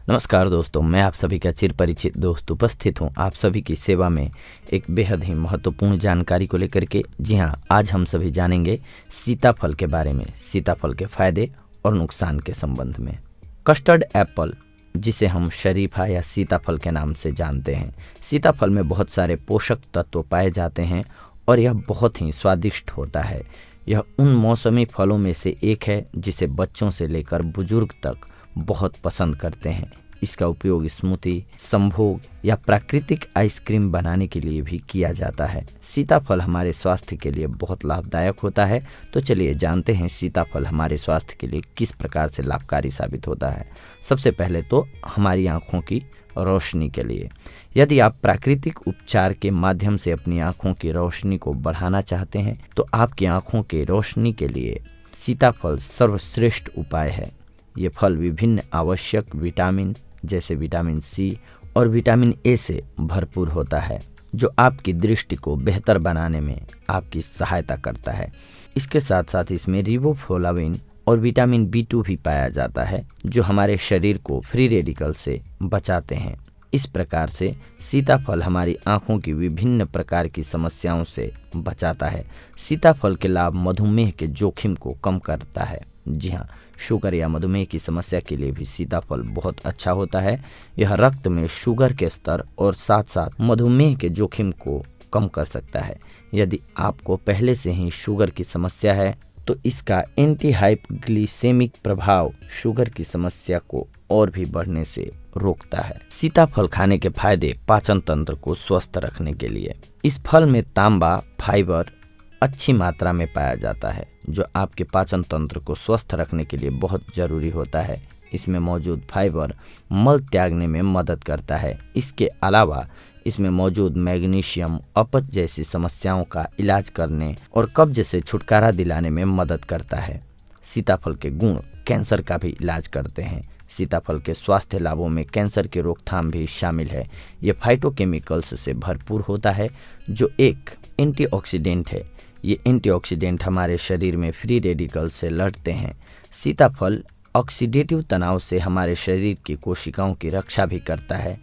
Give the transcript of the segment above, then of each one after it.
नमस्कार दोस्तों, मैं आप सभी का चिर परिचित दोस्त उपस्थित हूं आप सभी की सेवा में एक बेहद ही महत्वपूर्ण जानकारी को लेकर के। जी हां, आज हम सभी जानेंगे सीताफल के बारे में, सीताफल के फायदे और नुकसान के संबंध में। कस्टर्ड एप्पल, जिसे हम शरीफा या सीताफल के नाम से जानते हैं, सीताफल में बहुत सारे पोषक तत्व पाए जाते हैं और यह बहुत ही स्वादिष्ट होता है। यह उन मौसमी फलों में से एक है जिसे बच्चों से लेकर बुजुर्ग तक बहुत पसंद करते हैं। इसका उपयोग स्मूदी, संभोग या प्राकृतिक आइसक्रीम बनाने के लिए भी किया जाता है। सीताफल हमारे स्वास्थ्य के लिए बहुत लाभदायक होता है। तो चलिए जानते हैं सीताफल हमारे स्वास्थ्य के लिए किस प्रकार से लाभकारी साबित होता है। सबसे पहले तो हमारी आँखों की रोशनी के लिए। यदि आप प्राकृतिक उपचार के माध्यम से अपनी आँखों की रोशनी को बढ़ाना चाहते हैं तो आपकी आँखों की रोशनी के लिए सीताफल सर्वश्रेष्ठ उपाय है। ये फल विभिन्न आवश्यक विटामिन जैसे विटामिन सी और विटामिन ए से भरपूर होता है, जो आपकी दृष्टि को बेहतर बनाने में आपकी सहायता करता है। इसके साथ साथ इसमें रिबोफ्लाविन और विटामिन B2 भी पाया जाता है, जो हमारे शरीर को फ्री रेडिकल से बचाते हैं। इस प्रकार से सीताफल हमारी आँखों की विभिन्न प्रकार की समस्याओं से बचाता है। सीताफल के लाभ मधुमेह के जोखिम को कम करता है। जी हाँ, शुगर या मधुमेह की समस्या के लिए भी सीताफल बहुत अच्छा होता है। यह रक्त में शुगर के स्तर और साथ साथ मधुमेह के जोखिम को कम कर सकता है। यदि आपको पहले से ही शुगर की समस्या है तो इसका एंटी हाइपग्लिसेमिक प्रभाव शुगर की समस्या को और भी बढ़ने से रोकता है। सीताफल खाने के फायदे पाचन तंत्र को स्वस्थ रखने के लिए। इस फल में तांबा, फाइबर अच्छी मात्रा में पाया जाता है, जो आपके पाचन तंत्र को स्वस्थ रखने के लिए बहुत जरूरी होता है। इसमें मौजूद फाइबर मल त्यागने में मदद करता है। इसके अलावा इसमें मौजूद मैग्नीशियम अपच जैसी समस्याओं का इलाज करने और कब्ज से छुटकारा दिलाने में मदद करता है। सीताफल के गुण कैंसर का भी इलाज करते हैं। सीताफल के स्वास्थ्य लाभों में कैंसर की रोकथाम भी शामिल है। ये फाइटोकेमिकल्स से भरपूर होता है, जो एक एंटीऑक्सीडेंट है। ये एंटीऑक्सीडेंट हमारे शरीर में फ्री रेडिकल से लड़ते हैं। सीताफल ऑक्सीडेटिव तनाव से हमारे शरीर की कोशिकाओं की रक्षा भी करता है।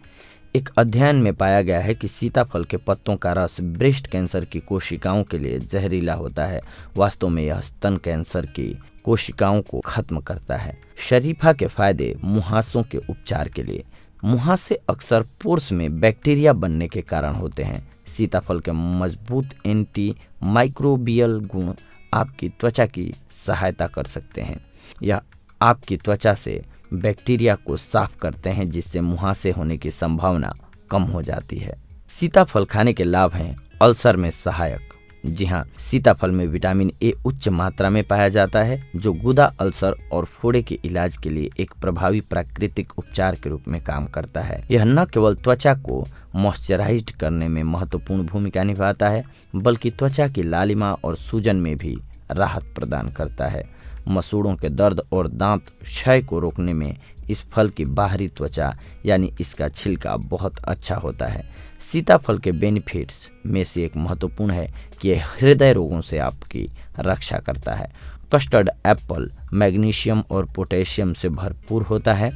एक अध्ययन में पाया गया है कि सीताफल के पत्तों का रस ब्रेस्ट कैंसर की कोशिकाओं के लिए जहरीला होता है। वास्तव में यह स्तन कैंसर की कोशिकाओं को खत्म करता है। शरीफा के फायदे मुहासों के उपचार के लिए। मुहासे अक्सर पोर्स में बैक्टीरिया बनने के कारण होते हैं। सीताफल के मजबूत एंटी माइक्रोबियल गुण आपकी त्वचा की सहायता कर सकते हैं। यह आपकी त्वचा से बैक्टीरिया को साफ करते हैं, जिससे मुहासे होने की संभावना कम हो जाती है। सीताफल खाने के लाभ हैं अल्सर में सहायक। जी हाँ, सीताफल में विटामिन ए उच्च मात्रा में पाया जाता है, जो गुदा, अल्सर और फोड़े के इलाज के लिए एक प्रभावी प्राकृतिक उपचार के रूप में काम करता है। यह न केवल त्वचा को मॉइस्चराइज्ड करने में महत्वपूर्ण भूमिका निभाता है, बल्कि त्वचा की लालिमा और सूजन में भी राहत प्रदान करता है। मसूड़ों के दर्द और दांत क्षय को रोकने में इस फल की बाहरी त्वचा यानी इसका छिलका बहुत अच्छा होता है। सीताफल के बेनिफिट्स में से एक महत्वपूर्ण है कि यह हृदय रोगों से आपकी रक्षा करता है। कस्टर्ड एप्पल मैग्नीशियम और पोटेशियम से भरपूर होता है,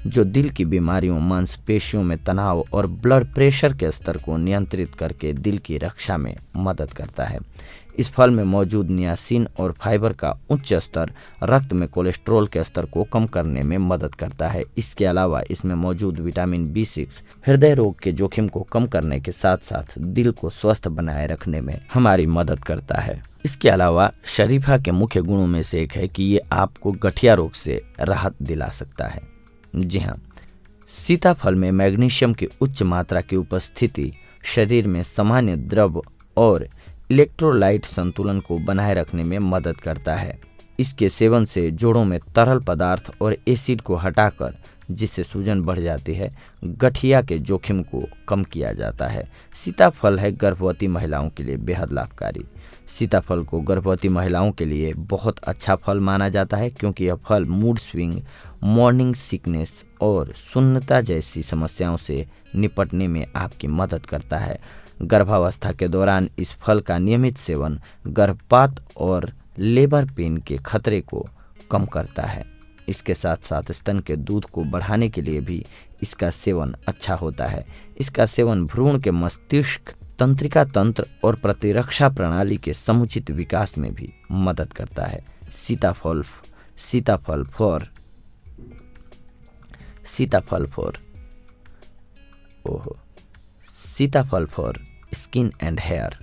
जो दिल की बीमारियों, मांसपेशियों में तनाव और ब्लड प्रेशर के स्तर को नियंत्रित करके दिल की रक्षा में मदद करता है। इस फल में मौजूद नियासिन और फाइबर का उच्च स्तर रक्त में कोलेस्ट्रॉल के स्तर को कम करने में मदद करता है। इसके अलावा इसमें मौजूद विटामिन B6 हृदय रोग के जोखिम को कम करने के साथ साथ दिल को स्वस्थ बनाए रखने में हमारी मदद करता है। इसके अलावा शरीफा के मुख्य गुणों में से एक है कि ये आपको गठिया रोग से राहत दिला सकता है। जी हाँ, सीताफल में मैग्नीशियम की उच्च मात्रा की उपस्थिति शरीर में सामान्य द्रव और इलेक्ट्रोलाइट संतुलन को बनाए रखने में मदद करता है। इसके सेवन से जोड़ों में तरल पदार्थ और एसिड को हटाकर, जिससे सूजन बढ़ जाती है, गठिया के जोखिम को कम किया जाता है। सीताफल है गर्भवती महिलाओं के लिए बेहद लाभकारी। सीताफल को गर्भवती महिलाओं के लिए बहुत अच्छा फल माना जाता है, क्योंकि यह फल मूड स्विंग, मॉर्निंग सिकनेस और सुन्नता जैसी समस्याओं से निपटने में आपकी मदद करता है। गर्भावस्था के दौरान इस फल का नियमित सेवन गर्भपात और लेबर पेन के खतरे को कम करता है। इसके साथ साथ स्तन के दूध को बढ़ाने के लिए भी इसका सेवन अच्छा होता है। इसका सेवन भ्रूण के मस्तिष्क, तंत्रिका तंत्र और प्रतिरक्षा प्रणाली के समुचित विकास में भी मदद करता है। सीताफल फॉर स्किन एंड हेयर।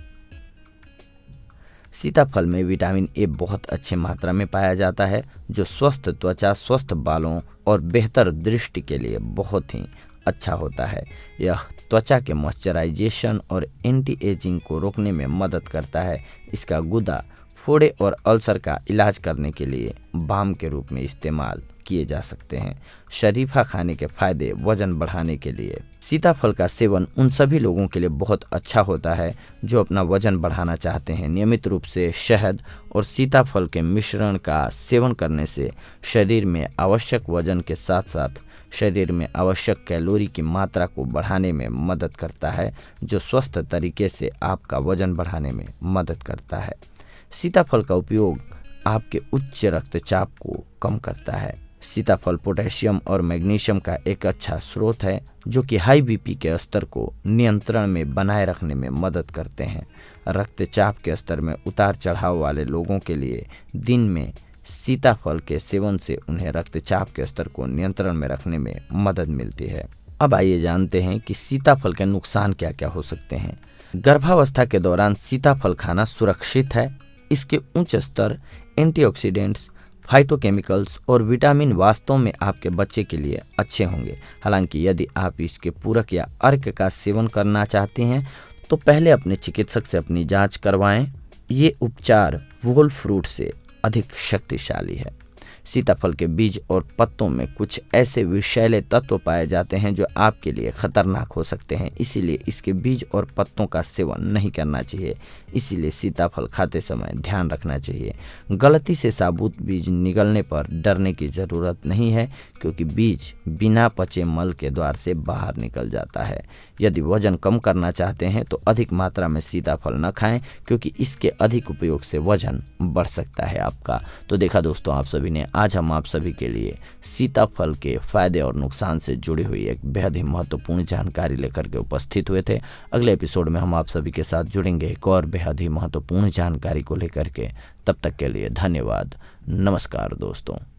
सीताफल में विटामिन ए बहुत अच्छे मात्रा में पाया जाता है, जो स्वस्थ त्वचा, स्वस्थ बालों और बेहतर दृष्टि के लिए बहुत ही अच्छा होता है। यह त्वचा के मॉइस्चराइजेशन और एंटी एजिंग को रोकने में मदद करता है। इसका गुदा फोड़े और अल्सर का इलाज करने के लिए बाम के रूप में इस्तेमाल किए जा सकते हैं। शरीफा खाने के फायदे वजन बढ़ाने के लिए। सीताफल का सेवन उन सभी लोगों के लिए बहुत अच्छा होता है जो अपना वजन बढ़ाना चाहते हैं। नियमित रूप से शहद और सीताफल के मिश्रण का सेवन करने से शरीर में आवश्यक वजन के साथ साथ शरीर में आवश्यक कैलोरी की मात्रा को बढ़ाने में मदद करता है, जो स्वस्थ तरीके से आपका वजन बढ़ाने में मदद करता है। सीताफल का उपयोग आपके उच्च रक्तचाप को कम करता है। सीताफल पोटेशियम और मैग्नीशियम का एक अच्छा स्रोत है, जो कि हाई बीपी के स्तर को नियंत्रण में बनाए रखने में मदद करते हैं। रक्तचाप के स्तर में उतार चढ़ाव वाले लोगों के लिए दिन में सीताफल के सेवन से उन्हें रक्तचाप के स्तर को नियंत्रण में रखने में मदद मिलती है। अब आइए जानते हैं कि सीताफल के नुकसान क्या क्या हो सकते हैं। गर्भावस्था के दौरान सीताफल खाना सुरक्षित है। इसके उच्च स्तर एंटीऑक्सीडेंट्स, फाइटोकेमिकल्स और विटामिन वास्तव में आपके बच्चे के लिए अच्छे होंगे। हालांकि यदि आप इसके पूरक या अर्क का सेवन करना चाहते हैं तो पहले अपने चिकित्सक से अपनी जांच करवाएं। ये उपचार वोल फ्रूट से अधिक शक्तिशाली है। सीताफल के बीज और पत्तों में कुछ ऐसे विषैले तत्व पाए जाते हैं जो आपके लिए खतरनाक हो सकते हैं, इसीलिए इसके बीज और पत्तों का सेवन नहीं करना चाहिए। इसीलिए सीताफल खाते समय ध्यान रखना चाहिए। गलती से साबुत बीज निगलने पर डरने की ज़रूरत नहीं है, क्योंकि बीज बिना पचे मल के द्वार से बाहर निकल जाता है। यदि वजन कम करना चाहते हैं तो अधिक मात्रा में सीताफल न खाएं, क्योंकि इसके अधिक उपयोग से वजन बढ़ सकता है आपका। तो देखा दोस्तों आप सभी ने, आज हम आप सभी के लिए सीताफल के फायदे और नुकसान से जुड़ी हुई एक बेहद ही महत्वपूर्ण जानकारी लेकर के उपस्थित हुए थे। अगले एपिसोड में हम आप सभी के साथ जुड़ेंगे एक और बेहद ही महत्वपूर्ण जानकारी को लेकर के। तब तक के लिए धन्यवाद। नमस्कार दोस्तों।